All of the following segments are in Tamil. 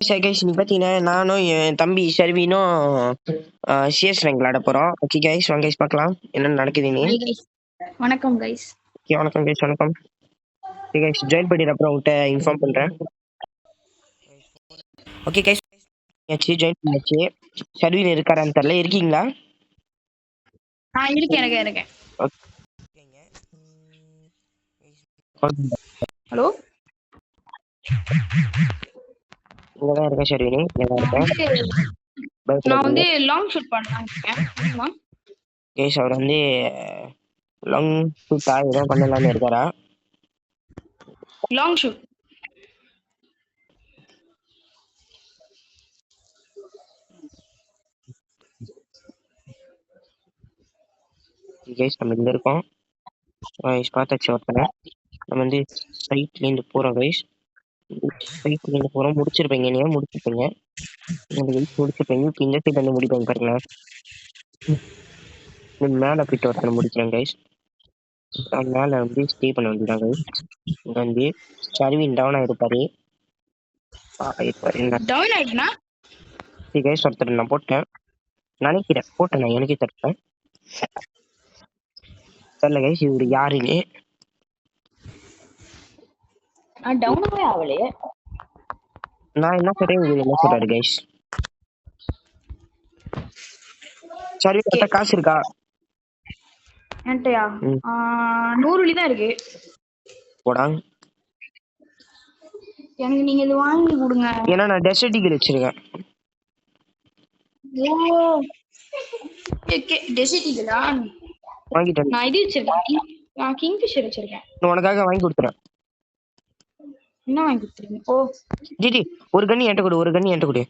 சரி கைஸ் நீ பார்த்தீங்கன்னா நானும் என் தம்பி ஷர்வீனும் சிஎஸ் ரேங்க் விளாட போகிறோம். ஓகே கைஸ் வாங்க கைஸ் பார்க்கலாம் என்னென்ன நடக்குது நீ. வணக்கம் கைஸ். ஓகே வணக்கம் கைஸ் வணக்கம். ஓகே கைஸ் ஜாயின் பண்ணிடுற அப்புறம் உங்கள்கிட்ட இன்ஃபார்ம் பண்ணுறேன். ஓகே கைஸ் ஜாயின் பண்ணியாச்சு. ஷர்வீன் இருக்காரான்னு தெரியல, இருக்கீங்களா? இருக்கேன். ஹலோ இங்கதான் இருக்கேன் ஷர்வீனி, இங்கதான் இருக்கேன். நான் வந்து லாங் ஷூட் பண்ணலாம். கேஷ் அவர் வந்து லாங் ஷூட்டா ஏதோ பண்ணலாம்னு இருக்காரா? லாங் ஷூட் கேஷ் நம்ம இங்க இருக்கோம். கைஸ் பார்த்தாச்சு ஒருத்தனை. நம்ம வந்து சைட்லேருந்து போகிறோம் கைஸ். சைட்லேருந்து போகிறோம், முடிச்சிருப்பீங்க நீங்க முடிச்சிருப்பீங்க முடிச்சிருப்பீங்க. இப்போ இந்த சைட் வந்து முடிப்பாங்க பாருங்களேன். மேலே போயிட்டு ஒருத்தனை முடிக்கிறேன் கைஸ். மேலே வந்து ஸ்டே பண்ண வேண்டியதான் கைஸ். இங்கே வந்து ஷர்வீன் டவுன் ஆகிருப்பாரு. கைஸ் ஒருத்தர் நான் போட்டேன் நினைக்கிறேன், போட்டேன் நான் எனக்கே தட்டேன் தெரியல கைஸ் இவரு யாருன்னு. நான் என்ன சொல்றேன் இவரு என்ன சொல்றாரு கைஸ். சரி காசு இருக்கா? என்கிட்டயா 100 வெள்ளி தான் இருக்கு. போடாங்க எனக்கு நீங்க இது வாங்கி கொடுங்க. ஏன்னா நான் டெசர்ட் வச்சிருக்கேன். வாங்கிட்டேன். நான் இது வச்சிருக்கேன், நான் கிங்ஃபிஷர் வச்சிருக்கேன். உனக்காக வாங்கி கொடுத்துறேன். என்ன வாங்கி கொடுத்துறீங்க? ஓ ஜிடி ஒரு கண்ணி என்கிட்ட கொடு, ஒரு கண்ணி என்கிட்ட கொடு.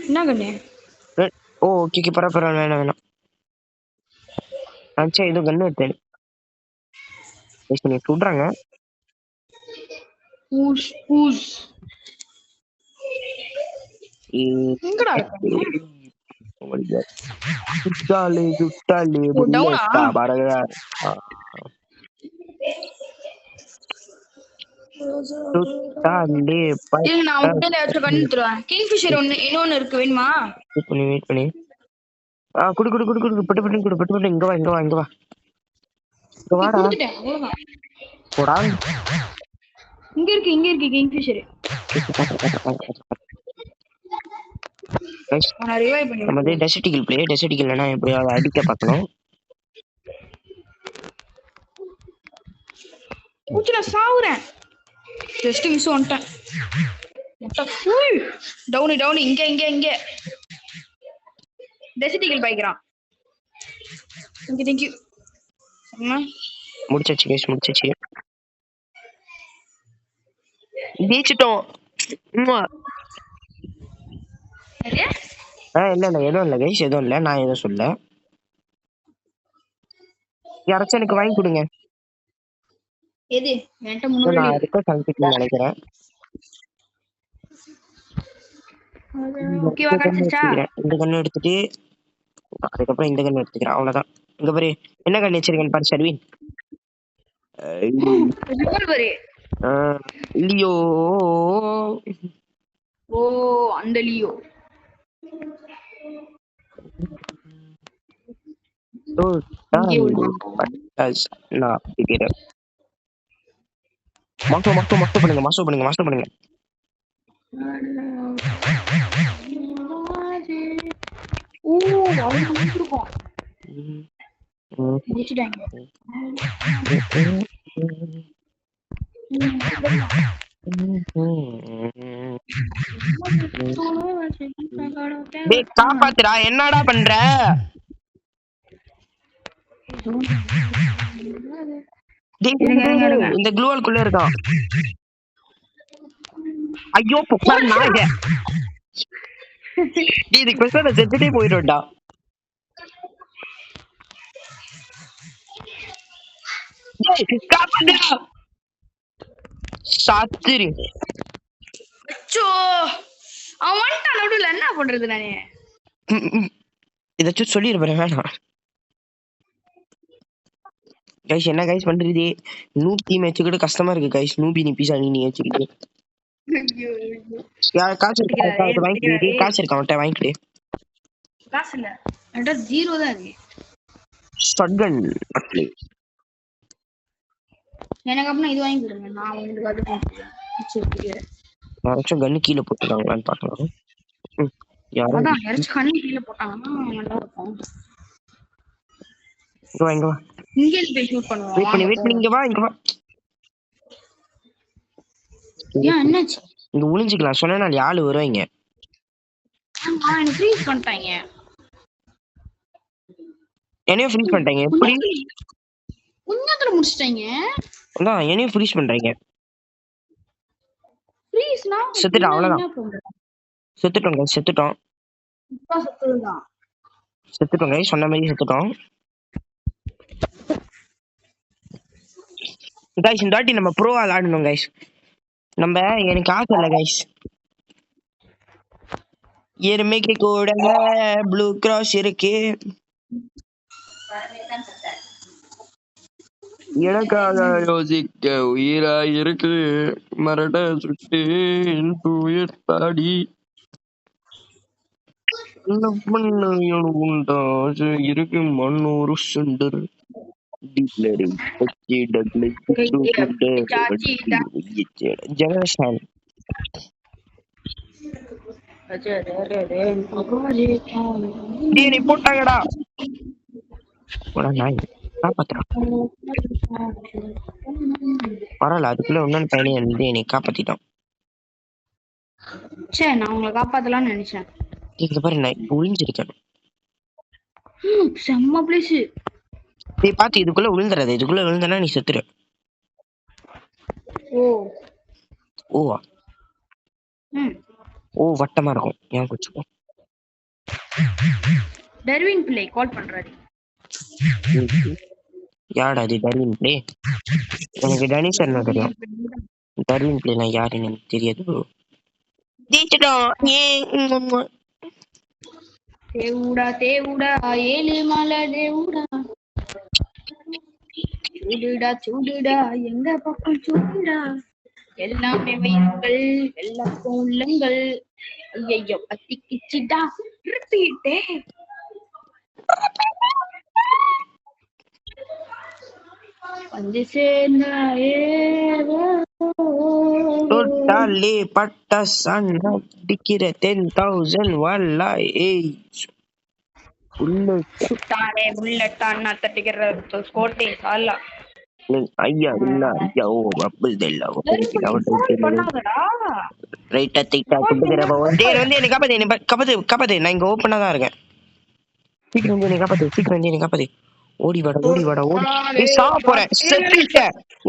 என்ன கண்ணு? ஓ ஓகே பரவாயில்ல வேணாம் வேணாம். சரி ஏதோ கண்ணு எடுத்தேன். நீ சொல்றாங்க இன்னொன்னு இருக்கு, வேணுமா? வெயிட் பண்ணி குடு குடு குடு குடு பட்டு பட்டு குடு பட்டு பட்டு. இங்க வா இங்க வா இங்க வா இங்க வாடா. போடா இங்க இருக்கு கிங்ஃபிஷர். நம்ம டெசர்ட் ஈகிள் பிளே. டெசர்ட் ஈகிள்னா எப்படியாவது அடிக்க பார்க்கணும். நான் சாவுறேன். ஜஸ்ட் மிஸ் வந்துட்டேன். டவுன் இங்க டெசர்ட் ஈகிள் பைக்கிறான். தேங்க்யூ. முடிச்சாச்சு கேஸ் முடிச்சாச்சு. ஜெயிச்சிட்டோம். இல்ல எதுவும் இல்ல கைஸ், எதுவும் இல்ல. நான் எதுவும் சொல்ல. யாராச்சும் எனக்கு வாங்கி கொடுங்க. எது என்கிட்ட 300 நான் ரிக்வெஸ்ட் அனுப்பிட்டு நினைக்கிறேன். ஓகேவா கரெக்ட்டா? இந்த கண்ணு எடுத்துட்டு அதுக்கப்புறம் இந்த கண்ணு எடுத்துக்கிறேன், அவ்வளவுதான். இங்க பாரு என்ன கண்ணு வச்சிருக்கேன் பாரு ஷர்வீன். லியோ. ஓ அந்த லியோ. மாஸ்டர் பண்ணுங்க. காப்பாத்துடா, என்னடா பண்ற? இந்த க்ளூவால்குள்ள இருக்கான். ஐயோ நாங்க இதுக்கு பேச செத்துட்டே போயிடும்டா. சாத்திரி என்ன பண்றது நானே? இதாச்சும் சொல்லிருப்பேன் வேணாம். கைஸ் என்ன கைஸ் பண்றது? நூபி மேட்ச் கூட கஷ்டமா இருக்கு கைஸ். நூபி நீ பீஸா நீ வச்சுக்கிட்டு ஐயோ, ஐயோ. காசு இருக்கா பிடிக்கிறாரே, வாங்கிக்கிட்டு பிடிக்கிறாரே. காசு இருக்கா அவன்கிட்ட வாங்கிக்கிட்டு காசு இல்ல என்கிட்ட 0 தான் இருக்கு. ஷட்கன் அட்லி எனக்கு அப்படின்னா இது வாங்கி கொடுங்க, நான் உங்களுக்கு அது வாங்கிக்கிறேன். சரி, யாராச்சும் கன்னு கீழே போட்டுருக்காங்களான்னு பார்க்கலாம். யாரும் அதான் யாராச்சும் கண்ணு கீழே போட்டாங்கன்னா நல்லா இருக்கும். இங்க வா இங்கே போய் ஷூட் பண்ணுவோம். வெயிட் பண்ணி இங்க வா ஏன் என்னாச்சு? இங்க ஒளிஞ்சுக்கலாம் சொன்னா நாலு ஆளு வருவாங்க. எனக்கு ஃப்ரீஸ் பண்ணிட்டாங்க. என்னையும் ஃப்ரீஸ் பண்ணிட்டாங்க. எப்படி உன்னத்துல முடிச்சிட்டாங்க? அதான் என்னையும் ஃப்ரீஸ் பண்றாங்க. ஃப்ரீஸ்னா செத்துட்டோம், அவ்வளவுதான். செத்துட்டோம் கைஸ், செத்துட்டோம். செத்துட்டோம் கைஸ், சொன்ன மாதிரி செத்துட்டோம் கைஸ். இந்த வாட்டி நம்ம ப்ரோவா விளாடணும் கைஸ். நம்ம எனக்கு ஆசை இல்லை கைஸ். எருமைக்கு கூட ப்ளூ கிராஸ் இருக்கு, எனக்காக யோசிக்க உயிரா இருக்கு, மரட சுட்டு உயிர் பாடி உண்டா இருக்கு மண்ணூறு சுண்டர் ஜெனரேஷன். போட்டாங்கடா பரவாயில்ல, அதுக்குள்ள இன்னொன்னு பையனை வந்து என்னை காப்பாத்திட்டான். சே, நான் உங்களை காப்பாத்தலாம்னு நினைச்சேன். இங்க பாரு, நான் ஒளிஞ்சிருக்கேன். செம்ம பிளேஸ். நீ பாத்து இதுக்குள்ள விழுந்துறாது, இதுக்குள்ள விழுந்தனா நீ செத்துரு. ஓவா ஓ வட்டமா இருக்கும். ஏன் குச்சிக்கோ டர்வின் பிள்ளை கால் பண்றாரு. யாடா அது டர்வின் பிள்ளை? எனக்கு டனிஷர் தெரியும், டர்வின் பிள்ளை நான் யாருன்னு எனக்கு தெரியாது. தேவுடா தேவுடா ஏழு மலை தேவுடா, சூடுடா சூடுடா எங்க பக்கம் சூடுடா, எல்லாமே வயிறுங்கள் எல்லாக்கும் உள்ளங்கள், ஐயோ பத்திக்கிச்சுடா ரிப்பீட்டே. வந்து சேர்ந்தாயே டோட்டலி பட்ட சண்டை அடிக்கிற 10,000 வல்லா ஏய் சுட்டானே புல்லட்டான் தட்டிக்கிற கோட்டை சாலா ஐயா இல்ல ஐயா ஓ அப்படி இல்ல ரைட்டா தைட்டா குடுக்குறப்ப டேய் வந்து என்ன காப்பாத்து நான் இங்க ஓபனா தான் இருக்கேன். சீக்கிரம் வந்து என்ன காப்பாத்து ஓடி வாடா நீ சாவ போற செத்துட்ட.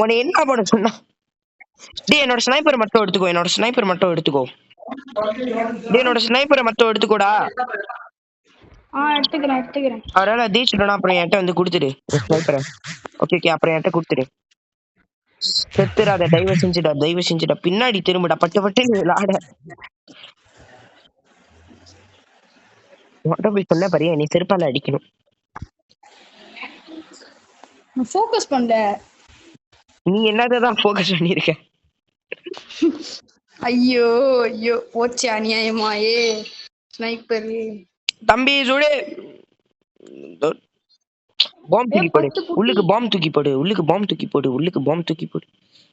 உன்னை என்ன பண்ண சொன்னா? டேய் என்னோட ஸ்னைப்பர் மட்டும் எடுத்துக்கோ, டேய் என்னோட ஸ்னைப்பரை மட்டும் எடுத்துக்கோடா. எடுத்துக்கிறேன். அவரால தீச்சிட்டோம்னா அப்புறம் என்கிட்ட வந்து கொடுத்துடு ஸ்னைப்பரை. ஓகே அப்புறம் என்கிட்ட கொடுத்துடு. செத்துறாத, தயவு செஞ்சுடா பின்னாடி திரும்புடா, பட்டு விளாட போய் சொன்ன பாரு, நீ செருப்பால அடிக்கணும். ஃபோக்கஸ் பண்ணல, நீ என்னதான் ஃபோக்கஸ் பண்ணிருக்க? ஐயோ போச்சு அநியாயமாயே ஸ்னைப்பர். தம்பி சுடு, பாம் தூக்கி போடு உள்ளுக்கு, பாம் தூக்கி போடு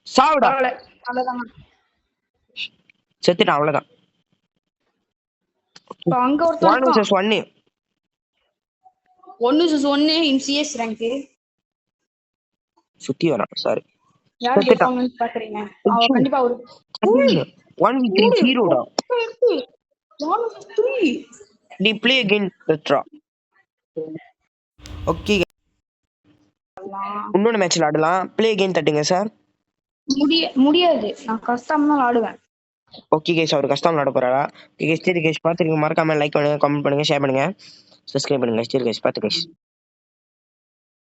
சாவுடா. செத்துட்டான், அவ்வளவுதான். அங்க ஒருத்தன் 1 இன் சிஎஸ் ரேங்க் சுத்தி வரான். சாரி யார் பெர்ஃபார்மன்ஸ் பாக்குறீங்க? அவ கண்டிப்பா ஒரு 1v3 ஹீரோடா. 1v3 நீ ப்ளே அகைன் பெட்ரா. ஓகே இன்னொரு மேட்ச்ல ஆடலாம். ப்ளே அகைன் தட்டுங்க சார். முடியாது, நான் கஷ்டம் தான் ஆடுவேன். ஓகே கைஸ், அவர் கஷ்டம் ஆட போறாரா? ஓகே கைஸ், சரி கைஸ் பாத்துருங்க, மறக்காம லைக் பண்ணுங்க, கமெண்ட் பண்ணுங்க, ஷேர் பண்ணுங்க, சப்ஸ்கிரைப் பண்ணுங்க. சரி கைஸ் பாத்து கைஸ்.